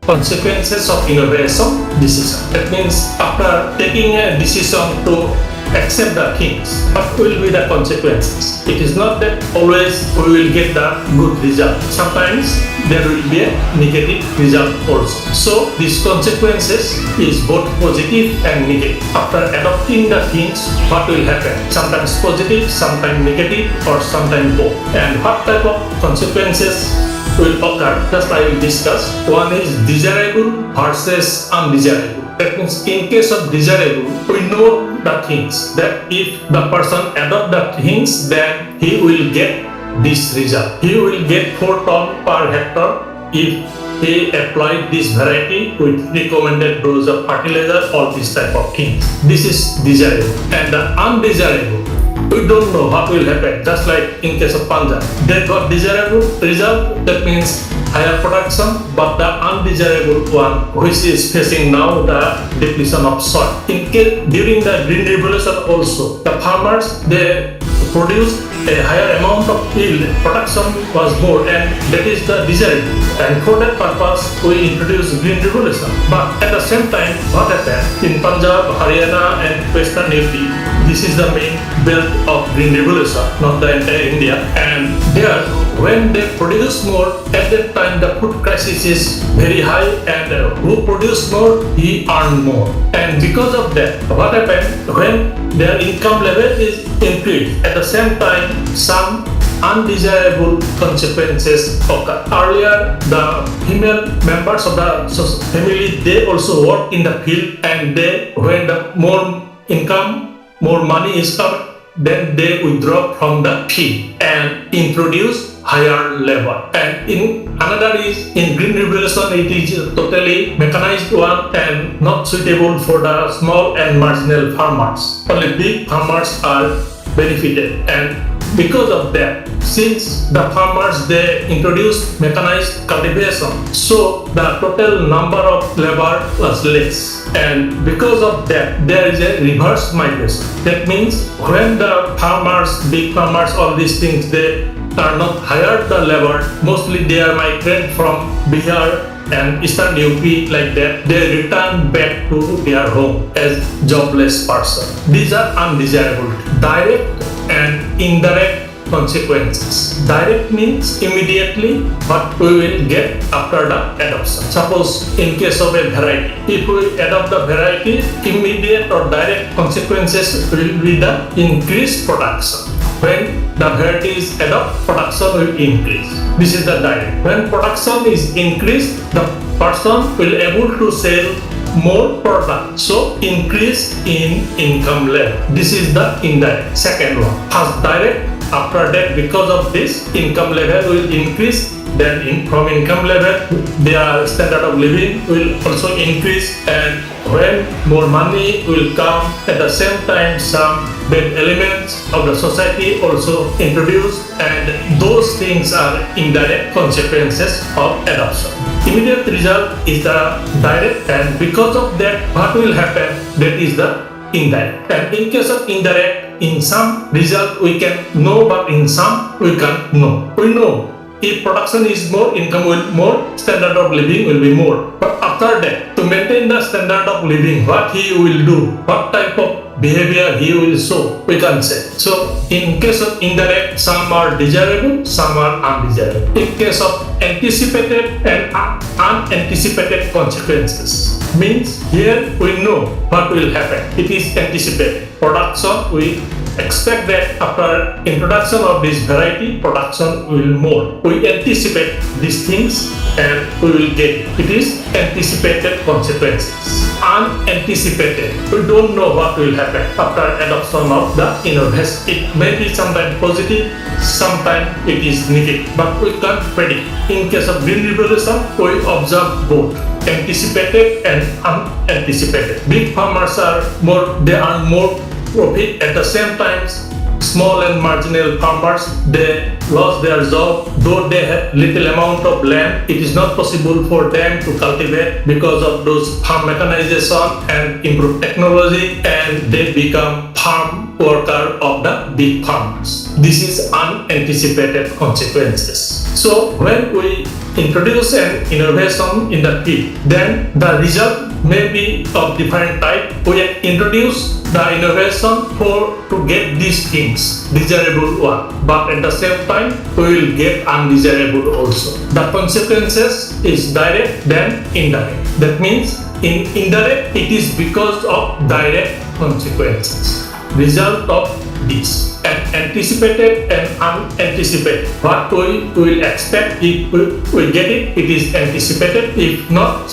consequences of innovation decision. That means after taking a decision to accept the things, what will be the consequences? It is not that always we will get the good result. Sometimes there will be a negative result also. So these consequences is both positive and negative. After adopting the things, what will happen? Sometimes positive, sometimes negative, or sometimes both. And what type of consequences will occur? Just I will discuss. One is desirable versus undesirable. That means in case of desirable, we know the things that if the person adopt the things, then he will get this result. He will get 4 ton per hectare if he applied this variety with recommended dose of fertilizer or this type of things. This is desirable. And the undesirable, we don't know what will happen. Just like in case of Punjab, they got desirable result, that means higher production, but the undesirable one, which is facing now the depletion of soil. During the Green Revolution also, the farmers, they produced a higher amount of yield, production was more, and that is the desirable. And for that purpose, we introduced Green Revolution. But at the same time, what happened in Punjab, Haryana, and Western UP, this is the main belt of Green Revolution, not the entire India. And there, when they produce more, at that time the food crisis is very high, and who produce more, he earn more. And because of that, what happened when their income level is increased, at the same time some undesirable consequences occur. Earlier, the female members of the family, they also work in the field, and they, when the more income, more money is coming, then they withdraw from the field and introduce higher labor. And in another is in Green Revolution, it is totally mechanized one and not suitable for the small and marginal farmers. Only big farmers are benefited. And because of that, since the farmers, they introduced mechanized cultivation, so the total number of labor was less. And because of that, there is a reverse migration. That means when the farmers, big farmers, all these things, they are not hired the labor, mostly they are migrated from Bihar and Eastern UP, like that, they return back to their home as jobless person. These are undesirable. Direct and indirect consequences. Direct means immediately what we will get after the adoption. Suppose in case of a variety, if we adopt the variety, immediate or direct consequences will be the increased production. When the variety is adopted, production will increase. This is the direct. When production is increased, the person will able to sell more product, so increase in income level. This is the indirect. Second one. First direct, after that, because of this, income level will increase. Then from income level, their standard of living will also increase, and when more money will come, at the same time some bad elements of the society also introduced, and those things are indirect consequences of adoption. Immediate result is the direct, and because of that, what will happen, that is the indirect. And in case of indirect, in some result we can know, but in some we can't know. We know if production is more, income will more, standard of living will be more. But after that, to maintain the standard of living, what he will do, what type of behavior he will show, we can say. So in case of indirect, some are desirable, some are undesirable. In case of anticipated and unanticipated consequences, means here we know what will happen. It is anticipated. Production, we expect that after introduction of this variety, production will more. We anticipate these things and we will get it. It is anticipated consequences. Unanticipated, we don't know what will happen after adoption of the innovation. It may be sometimes positive, sometimes it is negative, but we can't predict. In case of Green Revolution, we observe both anticipated and unanticipated. Big farmers are more, they earn more profit. At the same time, small and marginal farmers, they lost their job. Though they have little amount of land, it is not possible for them to cultivate because of those farm mechanization and improved technology, and they become farm worker of the big farmers. This is unanticipated consequences. So when we introduce an innovation in the field, then the result may be of different type. We introduce the innovation to get these things, desirable one, but at the same time we will get undesirable also. The consequences is direct then indirect. That means in indirect it is because of direct consequences. Result of this and anticipated and unanticipated. What we will expect if we get it, it is anticipated. If not,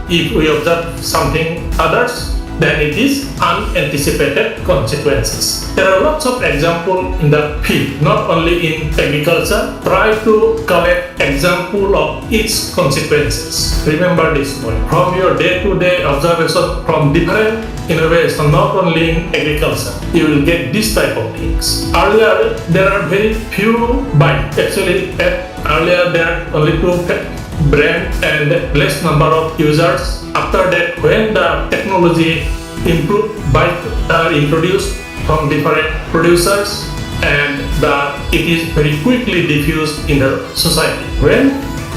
if we observe something others, then it is unanticipated consequences. There are lots of examples in the field, not only in agriculture. Try to collect example of its consequences. Remember this point. From your day-to-day observation from different innovation, not only in agriculture, you will get this type of things. Earlier, there are very few bikes. Actually, earlier there are only two brand and less number of users. After that, when the technology improved, bikes are introduced from different producers and it is very quickly diffused in the society. When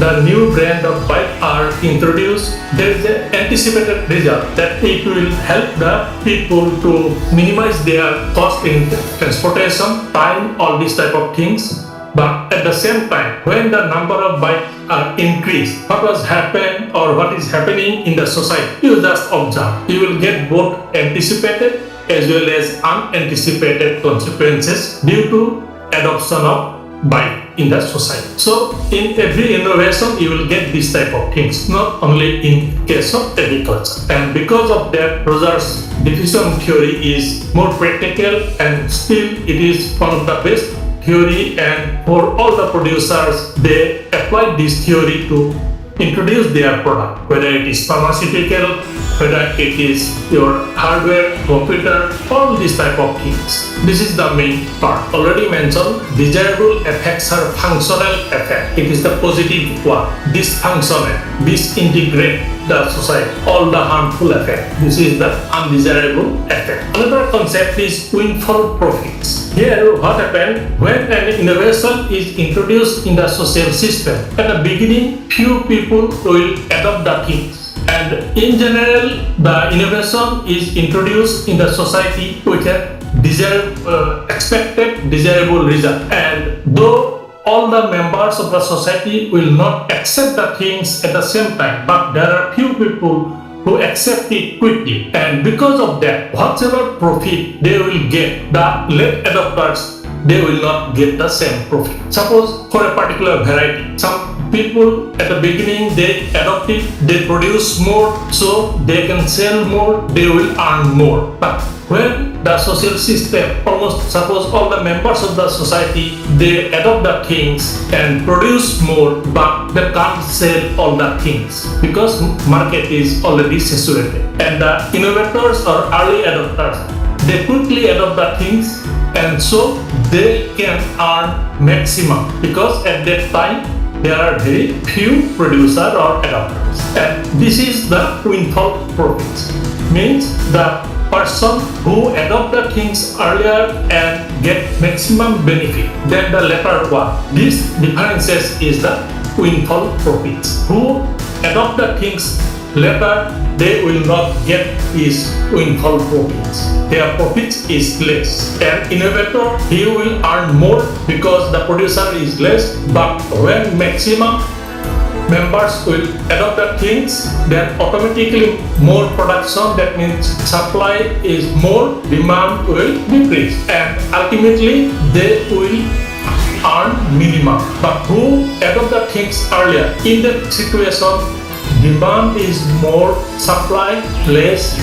the new brand of bike are introduced, there is an anticipated result that it will help the people to minimize their cost in transportation, time, all these type of things. But at the same time, when the number of bikes are increased, what was happened or what is happening in the society, you just observe. You will get both anticipated as well as unanticipated consequences due to adoption of bike in the society. So in every innovation, you will get this type of things, not only in case of agriculture. And because of that, Rogers' diffusion theory is more practical and still it is one of the best theory, and for all the producers, they apply this theory to introduce their product, whether it is pharmaceutical, whether it is your hardware, computer, all these type of things. This is the main part. Already mentioned, desirable effects are functional effect. It is the positive one. Dysfunctional, disintegrate the society, all the harmful effect. This is the undesirable effect. Another concept is windfall profits. Here, what happened when an innovation is introduced in the social system? At the beginning, few people will adopt the things. And in general, the innovation is introduced in the society with a expected desirable result. And though all the members of the society will not accept the things at the same time, but there are few people who accept it quickly, and because of that, whatever profit they will get, the late adopters, they will not get the same profit. Suppose for a particular variety, some people at the beginning they adopt it, they produce more, so they can sell more, they will earn more. But when the social system, almost suppose all the members of the society, they adopt the things and produce more, but they can't sell all the things because market is already saturated. And the innovators or early adopters, they quickly adopt the things, and so they can earn maximum because at that time there are very few producers or adopters. And this is the windfall profits. Means the person who adopt the things earlier and get maximum benefit than the later one. This differences is the windfall profits. Who adopt the things later, they will not get these windfall profits. Their profits is less. An innovator, he will earn more because the producer is less, but when maximum members will adopt the things, then automatically more production, that means supply is more, demand will decrease, and ultimately they will earn minimum. But who adopt the things earlier, in that situation, demand is more, supply less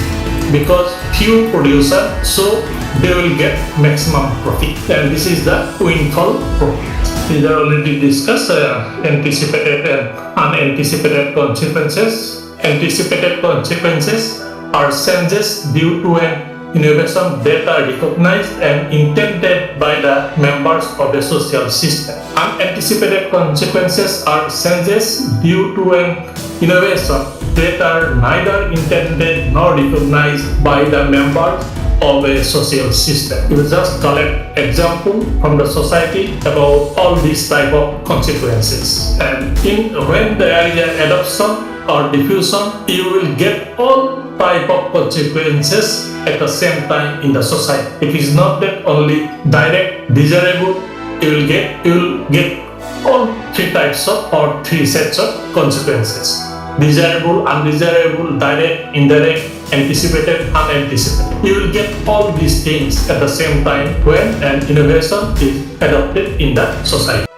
because few producers, so they will get maximum profit. And this is the windfall profit. These are already discussed, anticipated and unanticipated consequences. Anticipated consequences are changes due to an innovation that are recognized and intended by the members of the social system. Unanticipated consequences are changes due to an innovation that are neither intended nor recognized by the members of a social system. You just collect example from the society about all these type of consequences. And when there is an adoption or diffusion, you will get all type of consequences at the same time in the society. It is not that only direct, desirable, you will get all three types of or three sets of consequences. Desirable, undesirable, direct, indirect, anticipated, unanticipated. You will get all these things at the same time when an innovation is adopted in the society.